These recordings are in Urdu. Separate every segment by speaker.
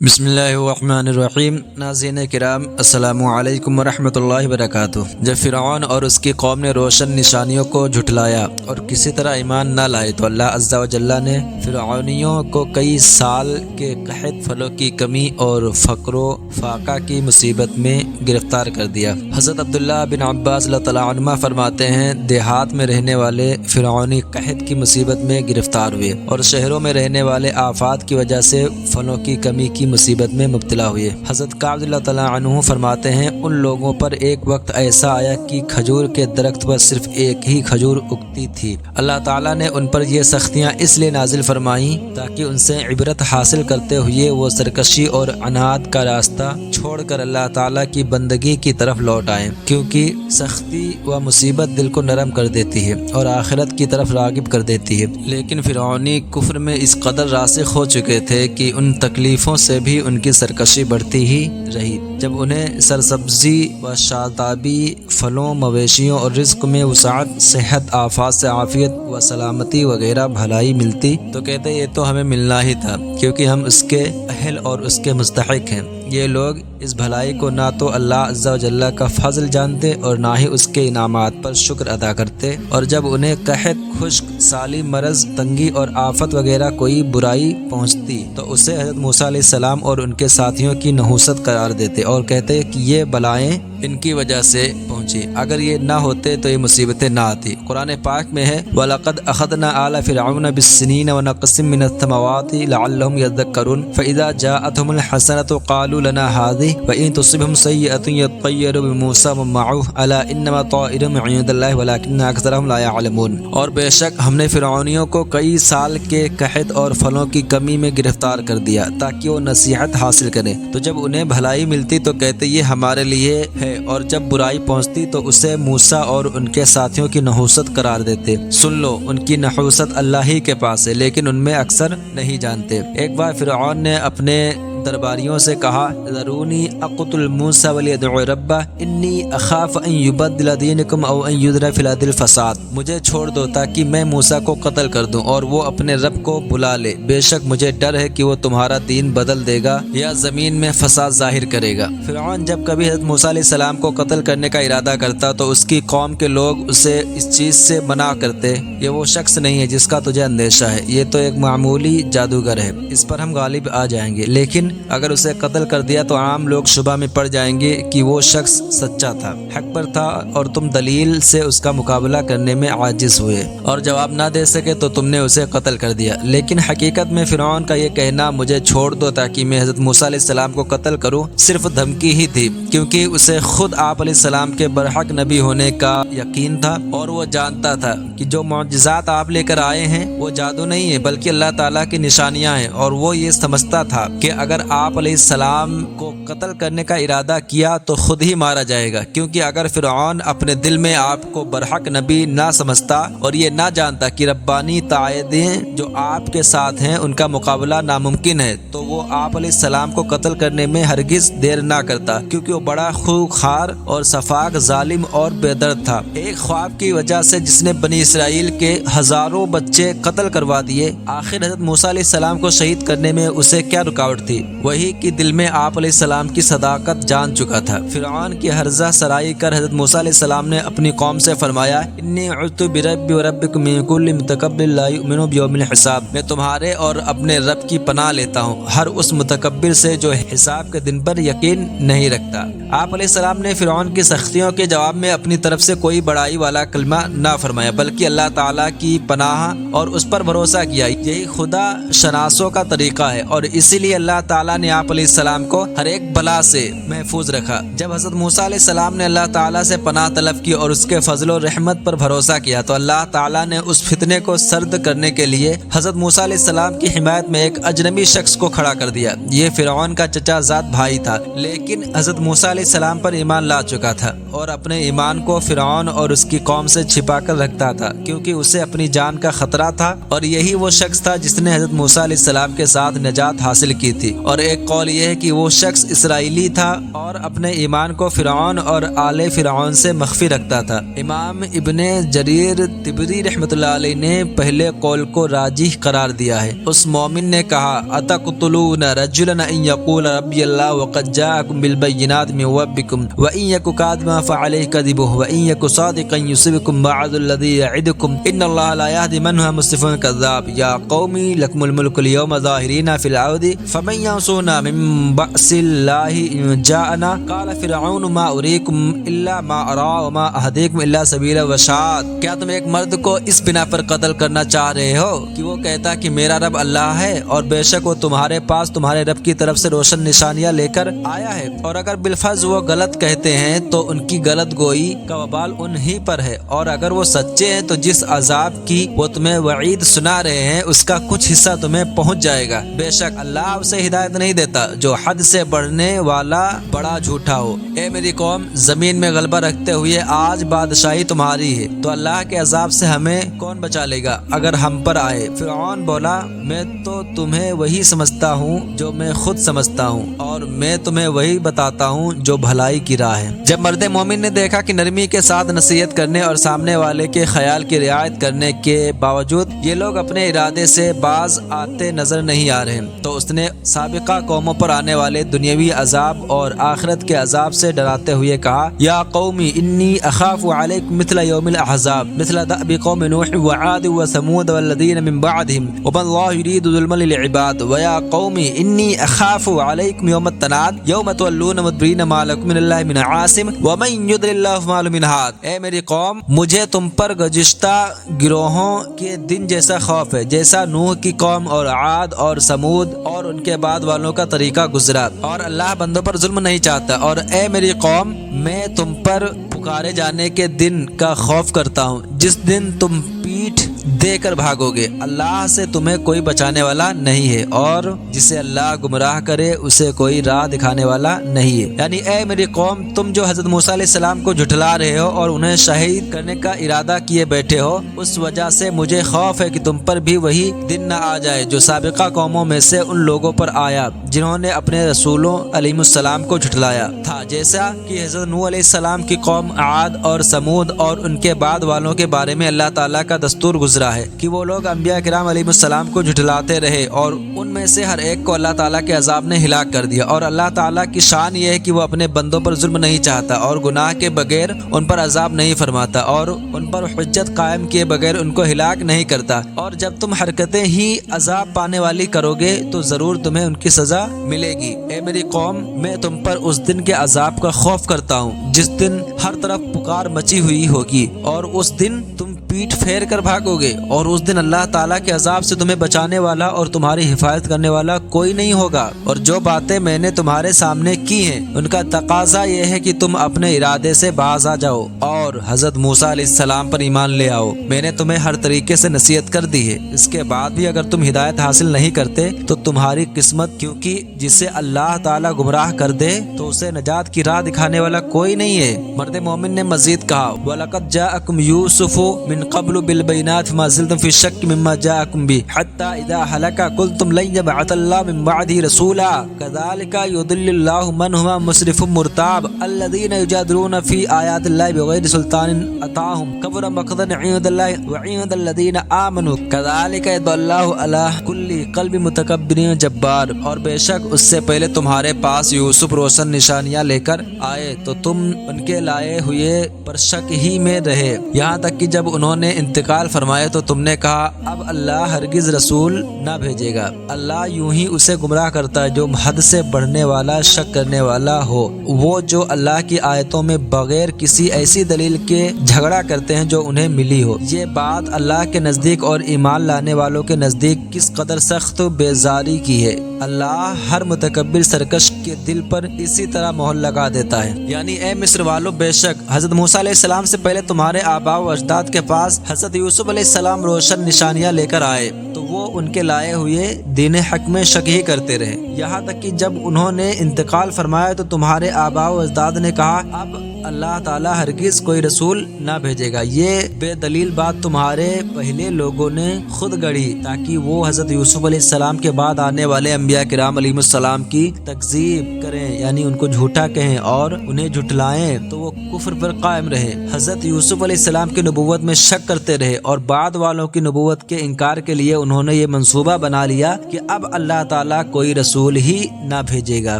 Speaker 1: بسم اللہ الرحمن الرحیم۔ ناظرین کرام، السلام علیکم ورحمۃ اللہ وبرکاتہ۔ جب فرعون اور اس کی قوم نے روشن نشانیوں کو جھٹلایا اور کسی طرح ایمان نہ لائے تو اللہ عز و جل نے فرعونیوں کو کئی سال کے قحط، پھلوں کی کمی اور فقر و فاقہ کی مصیبت میں گرفتار کر دیا۔ حضرت عبداللہ بن عباس اللہ تعالیٰ عنہما فرماتے ہیں، دیہات میں رہنے والے فرعونی قحط کی مصیبت میں گرفتار ہوئے اور شہروں میں رہنے والے آفات کی وجہ سے پھلوں کی کمی کی مصیبت میں مبتلا ہوئے۔ حضرت کعب رضی اللہ تعالیٰ عنہ فرماتے ہیں، ان لوگوں پر ایک وقت ایسا آیا کہ کھجور کے درخت پر صرف ایک ہی کھجور اگتی تھی۔ اللہ تعالیٰ نے ان پر یہ سختیاں اس لیے نازل فرمائیں تاکہ ان سے عبرت حاصل کرتے ہوئے وہ سرکشی اور عناد کا راستہ چھوڑ کر اللہ تعالیٰ کی بندگی کی طرف لوٹ آئیں، کیونکہ سختی و مصیبت دل کو نرم کر دیتی ہے اور آخرت کی طرف راغب کر دیتی ہے۔ لیکن فرعونی کفر میں اس قدر راسخ ہو چکے تھے کہ ان تکلیفوں سے بھی ان کی سرکشی بڑھتی ہی رہی۔ جب انہیں سرسبزی و شادابی، پھلوں، مویشیوں اور رزق میں وسعت، صحت، آفات سے عافیت و سلامتی وغیرہ بھلائی ملتی تو کہتے یہ تو ہمیں ملنا ہی تھا، کیونکہ ہم اس کے اہل اور اس کے مستحق ہیں۔ یہ لوگ اس بھلائی کو نہ تو اللہ عز و جل کا فضل جانتے اور نہ ہی اس کے انعامات پر شکر ادا کرتے، اور جب انہیں قحط، خشک سالی، مرض، تنگی اور آفت وغیرہ کوئی برائی پہنچتی تو اسے حضرت موسیٰ علیہ السلام اور ان کے ساتھیوں کی نحوست قرار دیتے اور کہتے کہ یہ بلائیں ان کی وجہ سے پہنچی، اگر یہ نہ ہوتے تو یہ مصیبتیں نہ آتی۔ قرآن پاک میں ہے، وَلَقَدْ أَخَذْنَا آلَ فِرْعَوْنَ بِالسِّنِينَ وَنَقْصٍ مِّنَ الثَّمَرَاتِ لَعَلَّهُمْ يَذَّكَّرُونَ فَإِذَا جَاءَتْهُمُ الْحَسَنَةُ قَالُوا لَنَا هَٰذِهِ وَإِن تُصِبْهُمْ سَيِّئَةٌ يَطَّيَّرُوا بِمُوسَىٰ وَمَن مَّعَهُ أَلَا إِنَّمَا طَائِرُهُمْ عِندَ اللَّهِ وَلَٰكِنَّ أَكْثَرَهُمْ لَا يَعْلَمُونَ۔ اور بے شک ہم نے فرعونیوں کو کئی سال کے قحط اور پھلوں کی کمی میں گرفتار کر دیا تاکہ وہ نصیحت حاصل کریں، تو جب انہیں بھلائی ملتی تو کہتے یہ ہمارے لیے ہے، اور جب برائی پہنچتی تو اسے موسیٰ اور ان کے ساتھیوں کی نحوست قرار دیتے۔ سن لو، ان کی نحوست اللہ ہی کے پاس ہے، لیکن ان میں اکثر نہیں جانتے۔ ایک بار فرعون نے اپنے درباریوں سے کہا، ذرونی اقتل موسیٰ ولیدع ربہ انی اخاف ان یبدل دینکم او ان یظہر فی الارض الفساد۔ مجھے چھوڑ دو تاکہ میں موسیٰ کو قتل کر دوں اور وہ اپنے رب کو بلا لے، بے شک مجھے ڈر ہے کہ وہ تمہارا دین بدل دے گا یا زمین میں فساد ظاہر کرے گا۔ فرعون جب کبھی حضرت موسیٰ علیہ السلام کو قتل کرنے کا ارادہ کرتا تو اس کی قوم کے لوگ اسے اس چیز سے منع کرتے، یہ وہ شخص نہیں ہے جس کا تجھے اندیشہ ہے، یہ تو ایک معمولی جادوگر ہے، اس پر ہم غالب آ جائیں گے۔ لیکن اگر اسے قتل کر دیا تو عام لوگ شبہ میں پڑ جائیں گے کہ وہ شخص سچا تھا، حق پر تھا، اور تم دلیل سے اس کا مقابلہ کرنے میں عاجز ہوئے اور جواب نہ دے سکے تو تم نے اسے قتل کر دیا۔ لیکن حقیقت میں فرعون کا یہ کہنا مجھے چھوڑ دو تاکہ میں حضرت موسیٰ علیہ السلام کو قتل کروں صرف دھمکی ہی تھی، کیونکہ اسے خود آپ علیہ السلام کے برحق نبی ہونے کا یقین تھا اور وہ جانتا تھا کہ جو معجزات آپ لے کر آئے ہیں وہ جادو نہیں ہے بلکہ اللہ تعالیٰ کی نشانیاں ہیں، اور وہ یہ سمجھتا تھا کہ اگر آپ علیہ السلام کو قتل کرنے کا ارادہ کیا تو خود ہی مارا جائے گا، کیونکہ اگر فرعون اپنے دل میں آپ کو برحق نبی نہ سمجھتا اور یہ نہ جانتا کہ ربانی تائیدیں جو آپ کے ساتھ ہیں ان کا مقابلہ ناممکن ہے تو وہ آپ علیہ السلام کو قتل کرنے میں ہرگز دیر نہ کرتا، کیونکہ وہ بڑا خوخار اور سفاک، ظالم اور بے درد تھا۔ ایک خواب کی وجہ سے جس نے بنی اسرائیل کے ہزاروں بچے قتل کروا دیے، آخر حضرت موسیٰ علیہ السلام کو شہید کرنے میں اسے کیا رکاوٹ تھی؟ وہی کہ دل میں آپ علیہ السلام کی صداقت جان چکا تھا۔ فرعون کی ہرزہ سرائی کر حضرت موسیٰ علیہ السلام نے اپنی قوم سے فرمایا، انی عذت بربی وربکم من کل متکبر لا یؤمن بیوم الحساب۔ میں تمہارے اور اپنے رب کی پناہ لیتا ہوں ہر اس متکبر سے جو حساب کے دن پر یقین نہیں رکھتا۔ آپ علیہ السلام نے فرعون کی سختیوں کے جواب میں اپنی طرف سے کوئی بڑائی والا کلمہ نہ فرمایا، بلکہ اللہ تعالیٰ کی پناہ اور اس پر بھروسہ کیا۔ یہی خدا شناسوں کا طریقہ ہے، اور اسی لیے اللہ تعالیٰ نے آپ علیہ السلام کو ہر ایک بلا سے محفوظ رکھا۔ جب حضرت موسیٰ علیہ السلام نے اللہ تعالیٰ سے پناہ طلب کی اور اس کے فضل و رحمت پر بھروسہ کیا تو اللہ تعالیٰ نے اس فتنے کو سرد کرنے کے لیے حضرت موسیٰ علیہ السلام کی حمایت میں ایک اجنبی شخص کو کھڑا کر دیا۔ یہ فرعون کا چچا زاد بھائی تھا، لیکن حضرت موسیٰ علیہ السلام پر ایمان لا چکا تھا اور اپنے ایمان کو فرعون اور اس کی قوم سے چھپا کر رکھتا تھا، کیونکہ اسے اپنی جان کا خطرہ تھا، اور یہی وہ شخص تھا جس نے حضرت موسیٰ علیہ السلام کے ساتھ نجات حاصل کی تھی اور ایک قول یہ ہے کہ وہ شخص اسرائیلی تھا اور اپنے ایمان کو فرعون اور آل فرعون سے مخفی رکھتا تھا۔ امام ابن جریر طبری رحمۃ اللہ علیہ نے پہلے قول کو راجح قرار دیا ہے۔ اس مومن نے کہا اتقتلون رجلا ان یقول ربی اللہ وقد جاءکم بالبینات من ربکم وان یک کاذبا فعلیہ کذبہ وان یک صادقا یصبکم بعض الذی یعدکم ان اللہ لا یہدی من هو مسرف کذاب یا قومی لکم الملک اليوم ظاہرین فی الارض فمن ینصرنا من بأس اللہ ان جاءنا قال فرعون ما اریکم الا ما ارا وما اہدیکم الا سبیل الرشاد۔ کیا تم ایک مرد کو اس بنا پر قتل کرنا چاہ رہے ہو کہ وہ کہتا کہ میرا رب اللہ ہے اور بے شک وہ تمہارے پاس تمہارے رب کی طرف سے روشن نشانیاں لے کر آیا ہے، اور اگر بالفرض وہ غلط کہتے ہیں تو ان کی غلط گوئی کا وبال انہی پر ہے، اور اگر وہ سچے ہیں تو جس عذاب کی وہ تمہیں وعید سنا رہے ہیں اس کا کچھ حصہ تمہیں پہنچ جائے گا۔ بے شک اللہ اسے ہدایت نہیں دیتا جو حد سے بڑھنے والا بڑا جھوٹا ہو۔ اے میری قوم، زمین میں غلبہ رکھتے ہوئے آج بادشاہی تمہاری ہے، تو اللہ کے عذاب سے ہمیں کون بچا لے گا اگر ہم پر آئے؟ فرعون بولا میں تو تمہیں وہی سمجھتا ہوں جو میں خود سمجھتا ہوں، اور میں تمہیں وہی بتاتا ہوں جو بھلائی کی راہ ہے۔ جب مرد مومن نے دیکھا کہ نرمی کے ساتھ نصیحت کرنے اور سامنے والے کے خیال کی رعایت کرنے کے باوجود یہ لوگ اپنے ارادے سے باز آتے نظر نہیں آ رہے، تو اس نے سابقہ قوموں پر آنے والے دنیاوی عذاب اور آخرت کے عذاب سے ڈراتے ہوئے کہا یا قومی انی اخاف علیکم مثل یوم الاحزاب مثل دأب قوم نوح وعاد وثمود والذین من بعدهم وما اللہ یرید ظلما للعباد ویا قومی انی اخاف علیکم یوم التناد یوم تولون مدبرین ما لکم من اللہ من عاصم ومن یضلل اللہ فما له من ہاد۔ اے میری قوم، مجھے تم پر گزشتہ گروہوں کے دن جیسا خوف ہے جیسا نوح کی قوم اور عاد اور سمود اور ان کے بعد والوں کا طریقہ گزرا، اور اللہ بندوں پر ظلم نہیں چاہتا۔ اور اے میری قوم، میں تم پر پکارے جانے کے دن کا خوف کرتا ہوں جس دن تم پیٹھ دے کر بھاگو گے، اللہ سے تمہیں کوئی بچانے والا نہیں ہے، اور جسے اللہ گمراہ کرے اسے کوئی راہ دکھانے والا نہیں ہے۔ یعنی اے میری قوم، تم جو حضرت موسیٰ علیہ السلام کو جھٹلا رہے ہو اور انہیں شہید کرنے کا ارادہ کیے بیٹھے ہو، اس وجہ سے مجھے خوف ہے کہ تم پر بھی وہی دن نہ آ جائے جو سابقہ قوموں میں سے ان لوگوں پر آیا جنہوں نے اپنے رسولوں علیہ السلام کو جھٹلایا تھا، جیسا کہ حضرت نوح علیہ السلام کی قوم عاد اور سمود اور ان کے بعد والوں کے بارے میں اللہ تعالیٰ کا دستور گزرا ہے کہ وہ لوگ انبیاء کرام علیہ السلام کو جھٹلاتے رہے، اور ان میں سے ہر ایک کو اللہ تعالیٰ کے عذاب نے ہلاک کر دیا۔ اور اللہ تعالیٰ کی شان یہ ہے کہ وہ اپنے بندوں پر ظلم نہیں چاہتا اور گناہ کے بغیر ان پر عذاب نہیں فرماتا، اور ان پر حجت قائم کیے بغیر ان کو ہلاک نہیں کرتا، اور جب تم حرکتیں ہی عذاب پانے والی کرو گے تو ضرور تمہیں ان کی سزا ملے گی۔ اے میری قوم، میں تم پر اس دن کے عذاب کا خوف کرتا ہوں جس دن ہر طرف پکار مچی ہوئی ہوگی، اور اس دن تم پیٹ پھیر کر بھاگو گے، اور اس دن اللہ تعالیٰ کے عذاب سے تمہیں بچانے والا اور تمہاری حفاظت کرنے والا کوئی نہیں ہوگا۔ اور جو باتیں میں نے تمہارے سامنے کی ہیں ان کا تقاضا یہ ہے کہ تم اپنے ارادے سے باز آ جاؤ اور حضرت موسیٰ علیہ السلام پر ایمان لے آؤ۔ میں نے تمہیں ہر طریقے سے نصیحت کر دی ہے، اس کے بعد بھی اگر تم ہدایت حاصل نہیں کرتے تو تمہاری قسمت، کیونکہ جسے اللہ تعالیٰ گمراہ کر دے تو اسے نجات کی راہ دکھانے والا کوئی نہیں ہے۔ مرد مومن نے مزید کہا وَلَقَدْ جَاءَكُمْ يُوسُفُ مِنْ قَبْلُ بِالْبَيِّنَاتِ فَمَا زِلْتُمْ فِي الشَّكِّ مِمَّا جَاءَكُمْ بِهِ حَتَّى إِذَا هَلَكَ قُلْتُمْ لَن يَبْعَثَ اللَّهُ مِنْ بَعْدِهِ رَسُولًا كَذَلِكَ يُضِلُّ اللَّهُ مَنْ هُوَ مُسْرِفٌ مُرْتَابٌ الَّذِينَ يُجَادِلُونَ فِي آيَاتِ اللَّهِ بِغَيْرِ سُلْطَانٍ أَتَاهُمْ كَبُرَ مَقْتًا عِندَ اللَّهِ وَعِندَ الَّذِينَ آمَنُوا كَذَلِكَ يَطْبَعُ اللَّهُ عَلَى كُلِّ قَلْبِ مُتَكَبِّرٍ جَبَّارٍ۔ اور بے شک اس سے پہلے تمہارے پاس یوسف روشن نشانیاں لے کر آئے تو تم ان کے لائے ہوئے پر شک ہی میں رہے، یہاں تک کہ جب انہوں نے انتقال فرمایا تو تم نے کہا اب اللہ ہرگز رسول نہ بھیجے گا، اللہ یوں ہی اسے گمراہ کرتا ہے جو حد سے بڑھنے والا، شک کرنے والا ہو۔ وہ جو اللہ کی آیتوں میں بغیر کسی ایسی دلیل کے جھگڑا کرتے ہیں جو انہیں ملی ہو۔ یہ بات اللہ کے نزدیک اور ایمان لانے والوں کے نزدیک کس قدر سخت بیزاری کی ہے۔ اللہ ہر متکبر سرکش کے دل پر اسی طرح مہر لگا دیتا ہے۔ یعنی اے مصر والو، بے شک حضرت موسیٰ علیہ السلام سے پہلے تمہارے آباء و اجداد کے پاس حضرت یوسف علیہ السلام روشن نشانیاں لے کر آئے تو وہ ان کے لائے ہوئے دین حق میں شک ہی کرتے رہے، یہاں تک کہ جب انہوں نے انتقال فرمایا تو تمہارے آباء و اجداد نے کہا اب اللہ تعالیٰ ہرگز کوئی رسول نہ بھیجے گا۔ یہ بے دلیل بات تمہارے پہلے لوگوں نے خود گڑھی تاکہ وہ حضرت یوسف علیہ السلام کے بعد آنے والے انبیاء کرام علیہ السلام کی تکذیب کریں، یعنی ان کو جھوٹا کہیں اور انہیں جھٹلائیں تو وہ کفر پر قائم رہے۔ حضرت یوسف علیہ السلام کی نبوت میں شک کرتے رہے اور بعد والوں کی نبوت کے انکار کے لیے انہوں نے یہ منصوبہ بنا لیا کہ اب اللہ تعالیٰ کوئی رسول ہی نہ بھیجے گا۔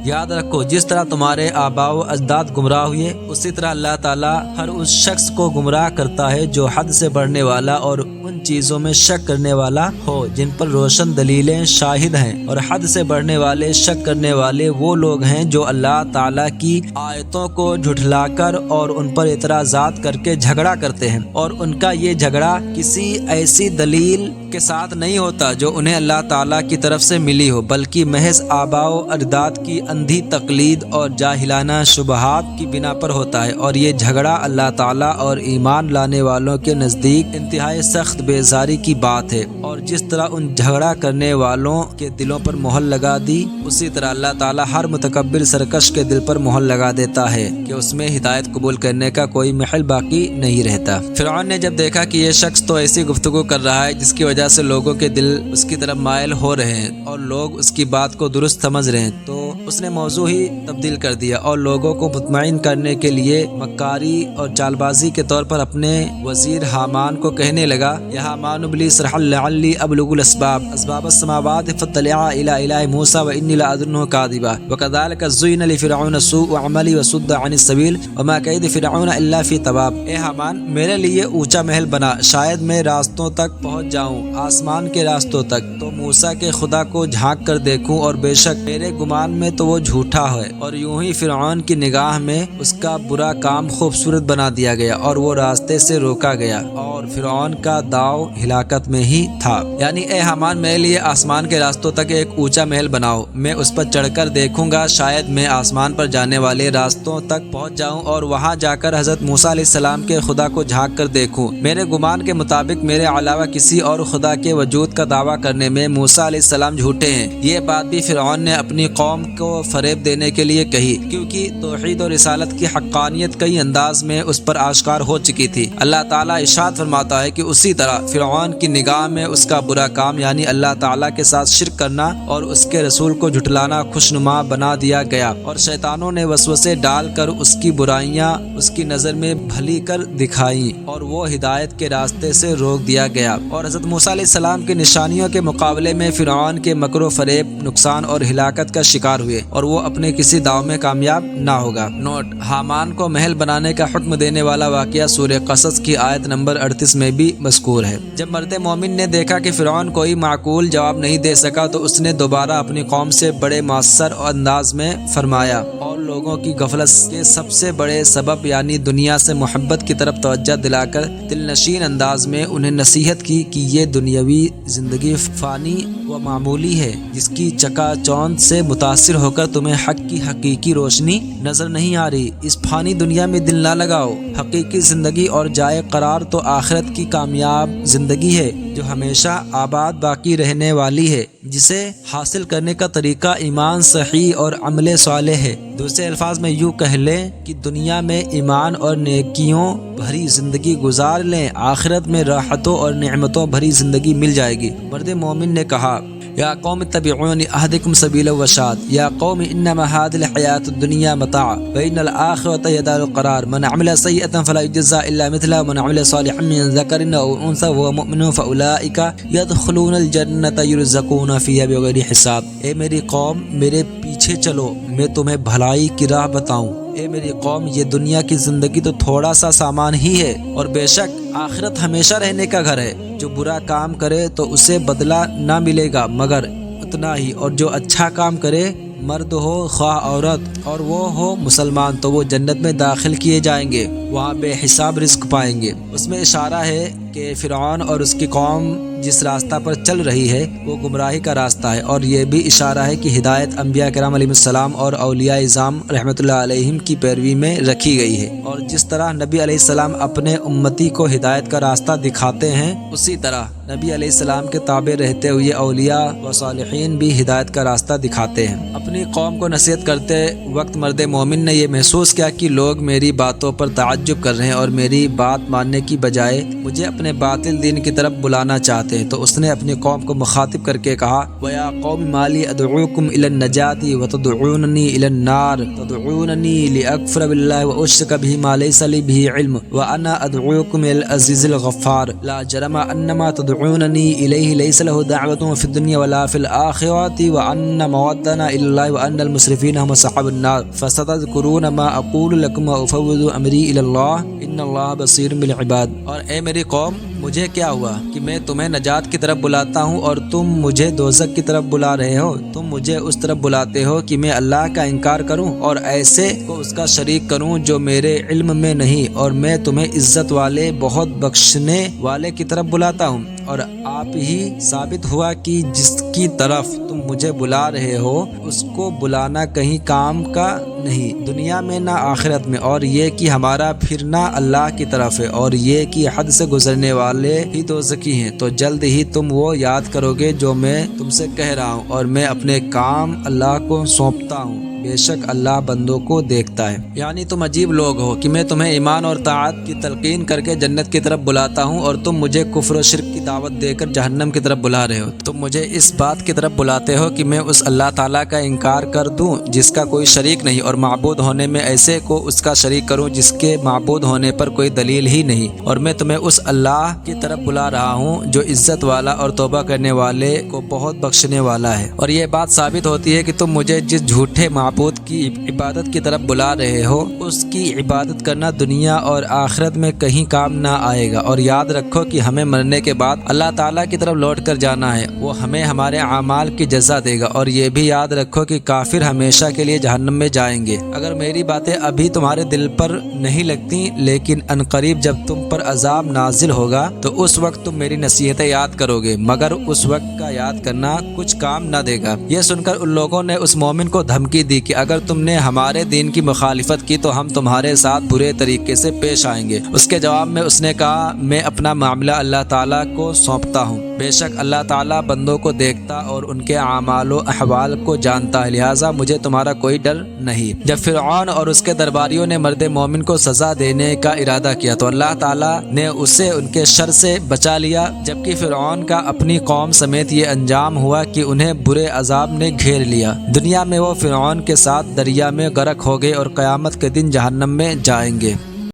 Speaker 1: یاد رکھو، جس طرح تمہارے آباء و اجداد گمراہ ہوئے، اسی طرح اللہ تعالیٰ ہر اس شخص کو گمراہ کرتا ہے جو حد سے بڑھنے والا اور ان چیزوں میں شک کرنے والا ہو جن پر روشن دلیلیں شاہد ہیں، اور حد سے بڑھنے والے شک کرنے والے وہ لوگ ہیں جو اللہ تعالیٰ کی آیتوں کو جھٹلا کر اور ان پر اعتراضات کر کے جھگڑا کرتے ہیں، اور ان کا یہ جھگڑا کسی ایسی دلیل کے ساتھ نہیں ہوتا جو انہیں اللہ تعالیٰ کی طرف سے ملی ہو، بلکہ محض آباء و اجداد کی اندھی تقلید اور جاہلانہ شبہات کی بنا پر ہوتا ہے، اور یہ جھگڑا اللہ تعالیٰ اور ایمان لانے والوں کے نزدیک انتہائی سخت بیزاری کی بات ہے۔ اور جس طرح ان جھگڑا کرنے والوں کے دلوں پر مہر لگا دی، اسی طرح اللہ تعالیٰ ہر متکبر سرکش کے دل پر مہر لگا دیتا ہے کہ اس میں ہدایت قبول کرنے کا کوئی محل باقی نہیں رہتا۔ فرعون نے جب دیکھا کہ یہ شخص تو ایسی گفتگو کر رہا ہے جس کی وجہ سے لوگوں کے دل اس کی طرف مائل ہو رہے ہیں اور لوگ اس کی بات کو درست سمجھ رہے ہیں، تو اس نے موضوع ہی تبدیل کر دیا اور لوگوں کو مطمئن کرنے کے لیے مکاری اور چال بازی کے طور پر اپنے وزیر حامان کو کہنے لگا، یا حامان ابلی اسرح لعلی ابلغ اسباب السماوات فاطلع الی الہ موسیٰ وانی لأظنہ کاذبا وکذلک زین لفرعون سوء عملی وصد عن السبیل وما کید فرعون الا فی تباب۔ اے حامان، میرے لیے اونچا محل بنا، شاید میں راستوں تک پہنچ جاؤں، آسمان کے راستوں تک، تو موسیٰ کے خدا کو جھانک کر دیکھوں، اور بے شک میرے گمان میں تو وہ جھوٹا ہے۔ اور یوں ہی فرعون کی نگاہ میں اس کا برا کام خوبصورت بنا دیا گیا اور وہ راستے سے روکا گیا، اور فرعون کا داؤ ہلاکت میں ہی تھا۔ یعنی اے حامان، میرے لیے آسمان کے راستوں تک ایک اونچا محل بناؤ، میں اس پر چڑھ کر دیکھوں گا، شاید میں آسمان پر جانے والے راستوں تک پہنچ جاؤں اور وہاں جا کر حضرت موسیٰ علیہ السلام کے خدا کو جھانک کر دیکھوں۔ میرے گمان کے مطابق میرے علاوہ کسی اور خدا کے وجود کا دعویٰ کرنے میں موسیٰ علیہ السلام جھوٹے ہیں۔ یہ بات بھی فرعون نے اپنی قوم کو فریب دینے کے لیے کہی، کیونکہ توحید اور رسالت کی حقانیت کئی انداز میں اس پر آشکار ہو چکی تھی۔ اللہ تعالیٰ ارشاد فرماتا ہے کہ اسی طرح فرعون کی نگاہ میں اس کا برا کام یعنی اللہ تعالیٰ کے ساتھ شرک کرنا اور اس کے رسول کو جھٹلانا خوشنما بنا دیا گیا، اور شیطانوں نے وسوسے ڈال کر اس کی برائیاں اس کی نظر میں بھلی کر دکھائیں اور وہ ہدایت کے راستے سے روک دیا گیا۔ اور حضرت موسیٰ علیہ السلام کی نشانیوں کے مقابلے میں فرعون کے مکر و فریب نقصان اور ہلاکت کا شکار ہوئے، اور وہ اپنے کسی داؤ میں کامیاب نہ ہوگا۔ نوٹ: حامان کو محل بنانے کا حکم دینے والا واقعہ سورہ قصص کی آیت نمبر 38 میں بھی مذکور ہے۔ جب مرد مومن نے دیکھا کہ فرعون کوئی معقول جواب نہیں دے سکا تو اس نے دوبارہ اپنی قوم سے بڑے مؤثر انداز میں فرمایا اور لوگوں کی غفلت کے سب سے بڑے سبب یعنی دنیا سے محبت کی طرف توجہ دلا کر دل نشین انداز میں انہیں نصیحت کی کہ یہ دنیاوی زندگی فانی و معمولی ہے، جس کی چکا چوند سے متاثر ہو کر تمہیں حق کی حقیقی روشنی نظر نہیں آ رہی۔ اس فانی دنیا میں دل نہ لگاؤ، حقیقی زندگی اور جائے قرار تو آخرت کی کامیاب زندگی ہے جو ہمیشہ آباد باقی رہنے والی ہے، جسے حاصل کرنے کا طریقہ ایمان صحیح اور عمل صالح ہے۔ دوسرے الفاظ میں یوں کہہ لیں کہ دنیا میں ایمان اور نیکیوں بھری زندگی گزار لیں، آخرت میں راحتوں اور نعمتوں بھری زندگی مل جائے گی۔ مرد مومن نے کہا، یا قوم اتبعونی اہدکم سبیل الرشاد، یا قوم انما هذه الحیاۃ الدنیا متاع وان الآخرۃ ہی دار القرار، من عمل سیئۃ فلا یجزى الا مثلها ومن عمل صالحا من ذکر او انثى وهو مؤمن فاولئک يدخلون الجنۃ یرزقون فیہا بغیر حساب۔ اے میری قوم، میرے پیچھے چلو، میں تمہیں بھلائی کی راہ بتاؤں۔ اے میری قوم، یہ دنیا کی زندگی تو تھوڑا سا سامان ہی ہے، اور بے شک آخرت ہمیشہ رہنے کا گھر ہے۔ جو برا کام کرے تو اسے بدلہ نہ ملے گا مگر اتنا ہی، اور جو اچھا کام کرے، مرد ہو خواہ عورت، اور وہ ہو مسلمان، تو وہ جنت میں داخل کیے جائیں گے، وہاں بے حساب رزق پائیں گے۔ اس میں اشارہ ہے کہ کہ فرعون اور اس کی قوم جس راستہ پر چل رہی ہے وہ گمراہی کا راستہ ہے، اور یہ بھی اشارہ ہے کہ ہدایت انبیاء کرام علیہ السلام اور اولیاء اعظام رحمۃ اللہ علیہم کی پیروی میں رکھی گئی ہے، اور جس طرح نبی علیہ السلام اپنے امتی کو ہدایت کا راستہ دکھاتے ہیں، اسی طرح نبی علیہ السلام کے تابع رہتے ہوئے اولیاء و صالحین بھی ہدایت کا راستہ دکھاتے ہیں۔ اپنی قوم کو نصیحت کرتے وقت مرد مومن نے یہ محسوس کیا کہ لوگ میری باتوں پر تعجب کر رہے ہیں اور میری بات ماننے کی بجائے مجھے اپنے باطل دین کی طرف بلانا چاہتے ہیں، تو اس نے اپنی قوم کو مخاطب کر کے کہا، وَيَا قَوْمِ مَا لِي أَدْعُوكُمْ إِلَى النَّجَاةِ وَتَدْعُونَنِي إِلَى النَّارِ تَدْعُونَنِي لِأَكْفُرَ بِاللَّهِ وَأُشْرِكَ بِهِ مَا لَيْسَ لِي بِهِ عِلْمٌ وَأَنَا أَدْعُوكُمْ إِلَى الْعَزِيزِ الْغَفَّارِ لَا جَرَمَ أَنَّمَا تَدْعُونَنِي إِلَيْهِ لَيْسَ لَهُ دَعْوَةٌ فِي الدُّنْيَا وَلَا فِي الْآخِرَةِ وَأَنَّ مَوَدَّنَا إِلَى اللَّهِ وَأَنَّ الْمُسْرِفِينَ هُمْ أَصْحَابُ النَّارِ فَسَتَذْكُرُونَ مَا أَقُولُ لَكُمْ وَأُفَوِّضُ أَمْرِي إِلَى اللَّهِ إِنَّ اللَّهَ بَصِيرٌ بِالْعِبَادِ۔ اور اے میری قوم، مجھے کیا ہوا کہ میں تمہیں نجات کی طرف بلاتا ہوں اور تم مجھے دوزخ کی طرف بلا رہے ہو؟ تم مجھے اس طرف بلاتے ہو کہ میں اللہ کا انکار کروں اور ایسے کو اس کا شریک کروں جو میرے علم میں نہیں، اور میں تمہیں عزت والے بہت بخشنے والے کی طرف بلاتا ہوں، اور آپ ہی ثابت ہوا کہ جس کی طرف تم مجھے بلا رہے ہو اس کو بلانا کہیں کام کا نہیں، دنیا میں نہ آخرت میں، اور یہ کہ ہمارا پھرنا اللہ کی طرف ہے، اور یہ کہ حد سے گزرنے والے ہی دوزخی ہیں۔ تو جلد ہی تم وہ یاد کرو گے جو میں تم سے کہہ رہا ہوں، اور میں اپنے کام اللہ کو سونپتا ہوں، بے شک اللہ بندوں کو دیکھتا ہے۔ یعنی تم عجیب لوگ ہو کہ میں تمہیں ایمان اور طاعت کی تلقین کر کے جنت کی طرف بلاتا ہوں اور تم مجھے کفر و شرک کی دعوت دے کر جہنم کی طرف بلا رہے ہو۔ تم مجھے اس بات کی طرف بلاتے ہو کہ میں اس اللہ تعالیٰ کا انکار کر دوں جس کا کوئی شریک نہیں، اور معبود ہونے میں ایسے کو اس کا شریک کروں جس کے معبود ہونے پر کوئی دلیل ہی نہیں، اور میں تمہیں اس اللہ کی طرف بلا رہا ہوں جو عزت والا اور توبہ کرنے والے کو بہت بخشنے والا ہے۔ اور یہ بات ثابت ہوتی ہے کہ تم مجھے جس جھوٹے معبود کی عبادت کی طرف بلا رہے ہو اس کی عبادت کرنا دنیا اور آخرت میں کہیں کام نہ آئے گا، اور یاد رکھو کہ ہمیں مرنے کے بعد اللہ تعالیٰ کی طرف لوٹ کر جانا ہے، وہ ہمیں ہمارے اعمال کی جزا دے گا، اور یہ بھی یاد رکھو کہ کافر ہمیشہ کے لیے جہنم میں جائیں گے۔ اگر میری باتیں ابھی تمہارے دل پر نہیں لگتی، لیکن عنقریب جب تم پر عذاب نازل ہوگا تو اس وقت تم میری نصیحتیں یاد کرو گے، مگر اس وقت کا یاد کرنا کچھ کام نہ دے گا۔ یہ سن کر ان لوگوں نے اس مومن کو دھمکی دی کہ اگر تم نے ہمارے دین کی مخالفت کی تو ہم تمہارے ساتھ برے طریقے سے پیش آئیں گے۔ اس کے جواب میں اس نے کہا، میں اپنا معاملہ اللہ تعالیٰ کو سونپتا ہوں، بے شک اللہ تعالیٰ بندوں کو دیکھتا اور ان کے اعمال و احوال کو جانتا ہے، لہٰذا مجھے تمہارا کوئی ڈر نہیں۔ جب فرعون اور اس کے درباریوں نے مرد مومن کو سزا دینے کا ارادہ کیا تو اللہ تعالیٰ نے اسے ان کے شر سے بچا لیا، جبکہ فرعون کا اپنی قوم سمیت یہ انجام ہوا کہ انہیں برے عذاب نے گھیر لیا۔ دنیا میں وہ فرعون کے ساتھ دریا میں غرق ہو گئے اور قیامت کے دن جہنم میں جائیں گے۔